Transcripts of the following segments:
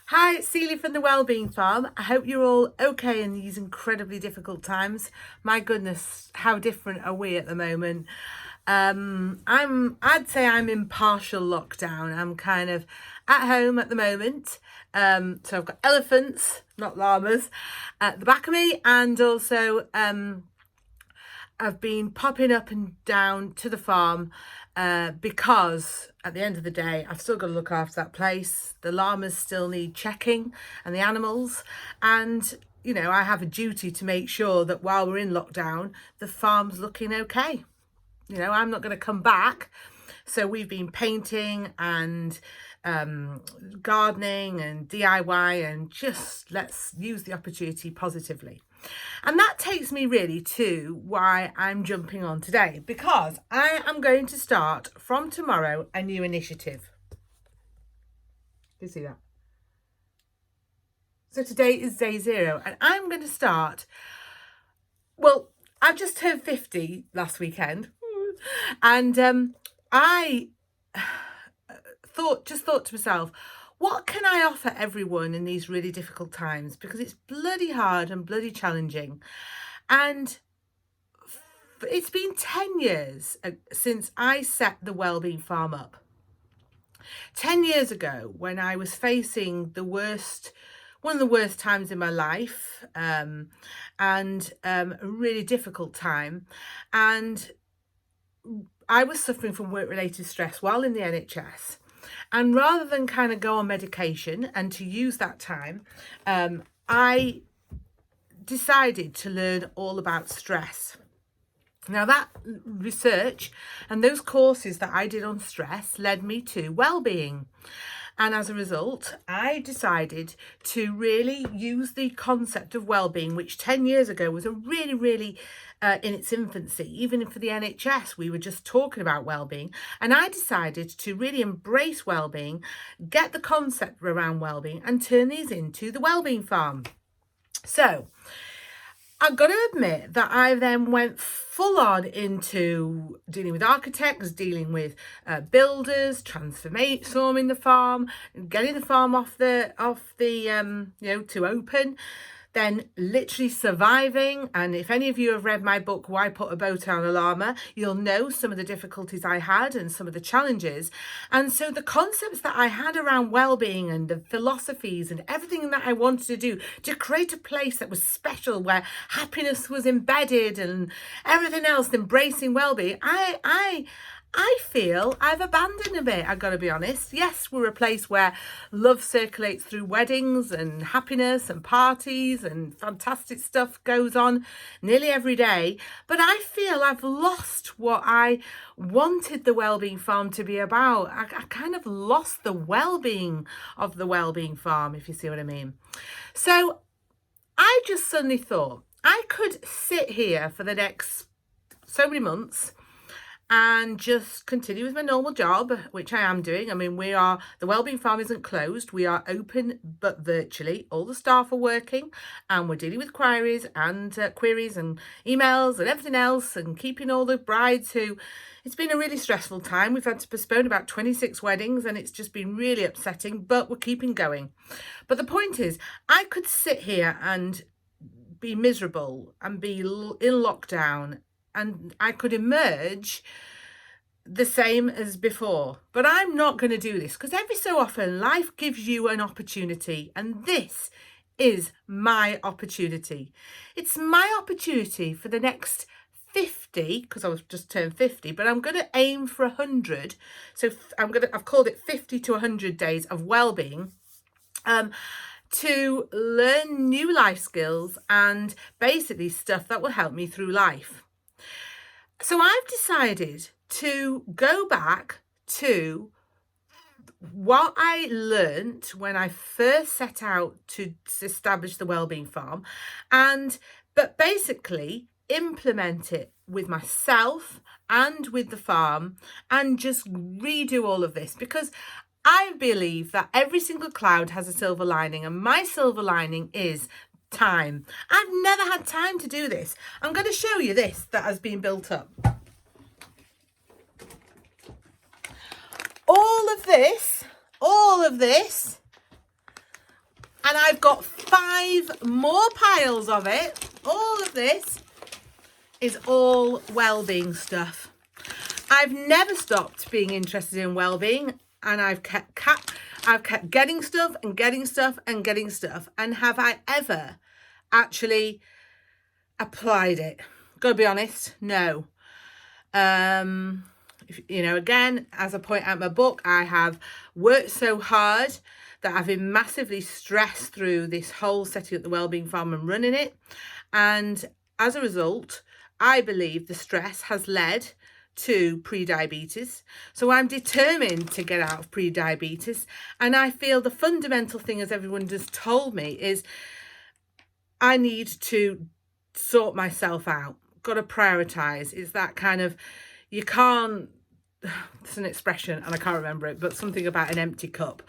Hi, it's Celia from the Wellbeing Farm. I hope you're all okay in these incredibly difficult times. My goodness, how different are we at the moment? I'd say I'm in partial lockdown. I'm kind of at home at the moment. So I've got elephants, not llamas, at the back of me, and also I've been popping up and down to the farm because at the end of the day, I've still got to look after that place. The llamas still need checking and the animals. And, you know, I have a duty to make sure that while we're in lockdown, the farm's looking okay. You know, I'm not going to come back. So we've been painting and gardening and DIY, and just let's use the opportunity positively. And that takes me really to why I'm jumping on today, because I am going to start from tomorrow a new initiative. You see that? So today is day 0, and I'm going to start. Well, I just turned 50 last weekend, and I thought to myself, what can I offer everyone in these really difficult times? Because it's bloody hard and bloody challenging. And it's been 10 years since I set the Wellbeing Farm up. 10 years ago, when I was facing one of the worst times in my life, and a really difficult time. And I was suffering from work-related stress while in the NHS. And rather than kind of go on medication and to use that time, I decided to learn all about stress. Now, that research and those courses that I did on stress led me to well-being. And as a result, I decided to really use the concept of well-being, which 10 years ago was a really in its infancy. Even for the NHS, we were just talking about well-being. And I decided to really embrace well-being, get the concept around well-being, and turn these into the Wellbeing Farm. So I've got to admit that I then went full on into dealing with architects, dealing with builders, transforming the farm, getting the farm off the to open, then literally surviving. And if any of you have read my book, Why Put a Boat on a Llama, you'll know some of the difficulties I had and some of the challenges. And so the concepts that I had around well-being and the philosophies and everything that I wanted to do to create a place that was special, where happiness was embedded and everything else, embracing well-being, I feel I've abandoned a bit, I've got to be honest. Yes, we're a place where love circulates through weddings and happiness and parties and fantastic stuff goes on nearly every day. But I feel I've lost what I wanted the Wellbeing Farm to be about. I kind of lost the well-being of the Wellbeing Farm, if you see what I mean. So I just suddenly thought I could sit here for the next so many months and just continue with my normal job, which I am doing. I mean, the Wellbeing Farm isn't closed. We are open, but virtually. All the staff are working, and we're dealing with queries and emails and everything else, and keeping all the brides who... It's been a really stressful time. We've had to postpone about 26 weddings, and it's just been really upsetting, but we're keeping going. But the point is, I could sit here and be miserable and be in lockdown, and I could emerge the same as before. But I'm not going to do this, because every so often life gives you an opportunity, and this is my opportunity. It's my opportunity for the next 50, because I was just turned 50, but I'm going to aim for 100. So I've called it 50 to 100 days of well-being, to learn new life skills and basically stuff that will help me through life. So I've decided to go back to what I learned when I first set out to establish the Wellbeing Farm, but basically implement it with myself and with the farm, and just redo all of this, because I believe that every single cloud has a silver lining, and my silver lining is time. I've never had time to do this. I'm going to show you this that has been built up. All of this And I've got 5 more piles of it. All of this is all well-being stuff. I've never stopped being interested in well-being, and I've kept getting stuff and getting stuff and getting stuff. And have I ever actually applied it? Gotta be honest, no. You know, again, as I point out in my book, I have worked so hard that I've been massively stressed through this whole setting up the Wellbeing Farm and running it. And as a result, I believe the stress has led to pre-diabetes. So I'm determined to get out of pre-diabetes. And I feel the fundamental thing, as everyone just told me, is I need to sort myself out. Got to prioritize. It's that kind of, you can't, it's an expression and I can't remember it, but something about an empty cup.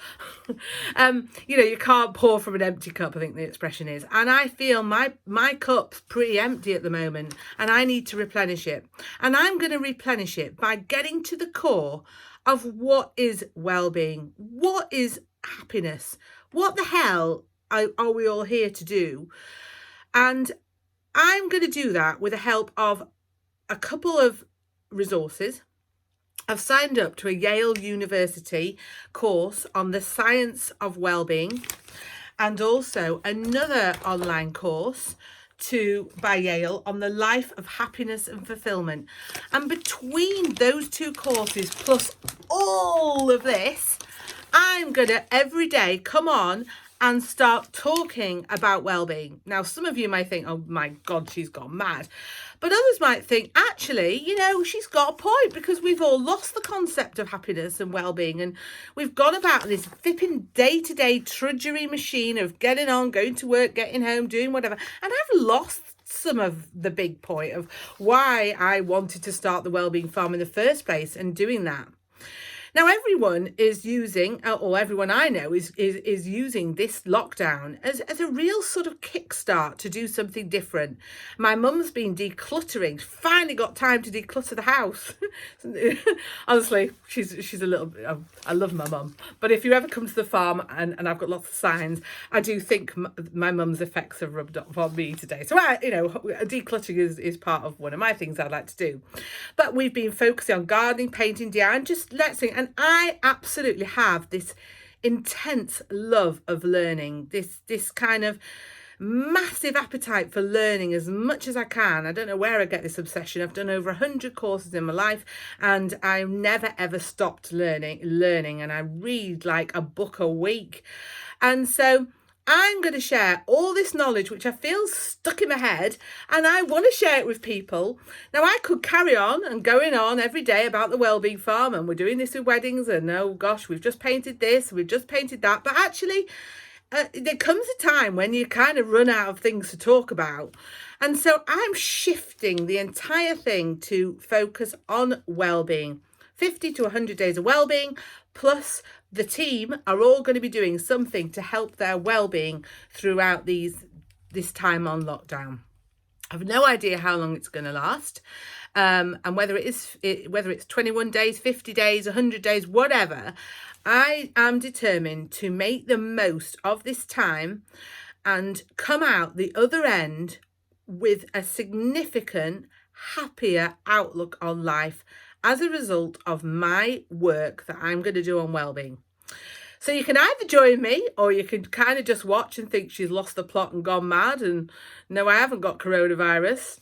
You know, you can't pour from an empty cup, I think the expression is. And I feel my cup's pretty empty at the moment, and I need to replenish it. And I'm going to replenish it by getting to the core of what is well-being, what is happiness, what the hell are we all here to do? And I'm going to do that with the help of a couple of resources. I've signed up to a Yale University course on the science of well-being, and also another online course by Yale on the life of happiness and fulfillment. And between those 2 courses plus all of this, I'm going to every day come on and start talking about well-being. Now, some of you might think, oh my God, she's gone mad. But others might think, actually, you know, she's got a point, because we've all lost the concept of happiness and well-being. And we've gone about this flipping day-to-day trudgery machine of getting on, going to work, getting home, doing whatever. And I've lost some of the big point of why I wanted to start the Wellbeing Farm in the first place and doing that. Now, everyone is using, or everyone I know is using this lockdown as a real sort of kickstart to do something different. My mum's been decluttering, finally got time to declutter the house. Honestly, she's a little bit, I love my mum. But if you ever come to the farm, and I've got lots of signs, I do think my mum's effects have rubbed off on me today. So, decluttering is part of one of my things I'd like to do. But we've been focusing on gardening, painting, DIY, and just let's see. And I absolutely have this intense love of learning, this kind of massive appetite for learning as much as I can. I don't know where I get this obsession. I've done over 100 courses in my life, and I've never ever stopped learning, and I read like a book a week. And so I'm going to share all this knowledge, which I feel stuck in my head, and I want to share it with people. Now, I could carry on and going on every day about the Wellbeing Farm, and we're doing this with weddings, and oh gosh, we've just painted this, we've just painted that. But actually, there comes a time when you kind of run out of things to talk about. And so I'm shifting the entire thing to focus on well-being. 50 to 100 days of well-being, plus the team are all going to be doing something to help their well-being throughout this time on lockdown. I have no idea how long it's going to last, and whether it's 21 days, 50 days, 100 days, whatever. I am determined to make the most of this time and come out the other end with a significant, happier outlook on life as a result of my work that I'm going to do on wellbeing. So you can either join me, or you can kind of just watch and think she's lost the plot and gone mad. And no, I haven't got coronavirus.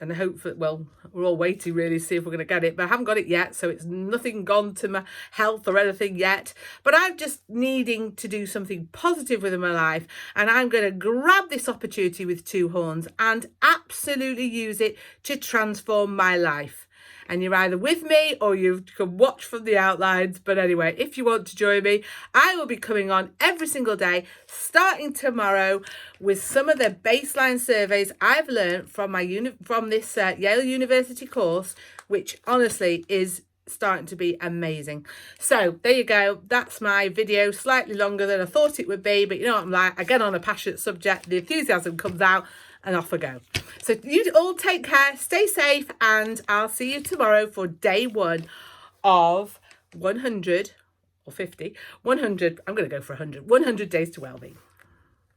And I hope that, well, we're all waiting really to see if we're going to get it. But I haven't got it yet, so it's nothing gone to my health or anything yet. But I'm just needing to do something positive with my life. And I'm going to grab this opportunity with 2 horns and absolutely use it to transform my life. And you're either with me or you can watch from the outlines. But anyway, if you want to join me, I will be coming on every single day, starting tomorrow, with some of the baseline surveys I've learned from this Yale University course, which honestly is starting to be amazing. So there you go. That's my video, slightly longer than I thought it would be. But you know what I'm like, I get on a passionate subject, the enthusiasm comes out, and off I go. So you all take care, stay safe, and I'll see you tomorrow for day 1 of 100 or 50, 100, I'm going to go for 100 days to wellbeing.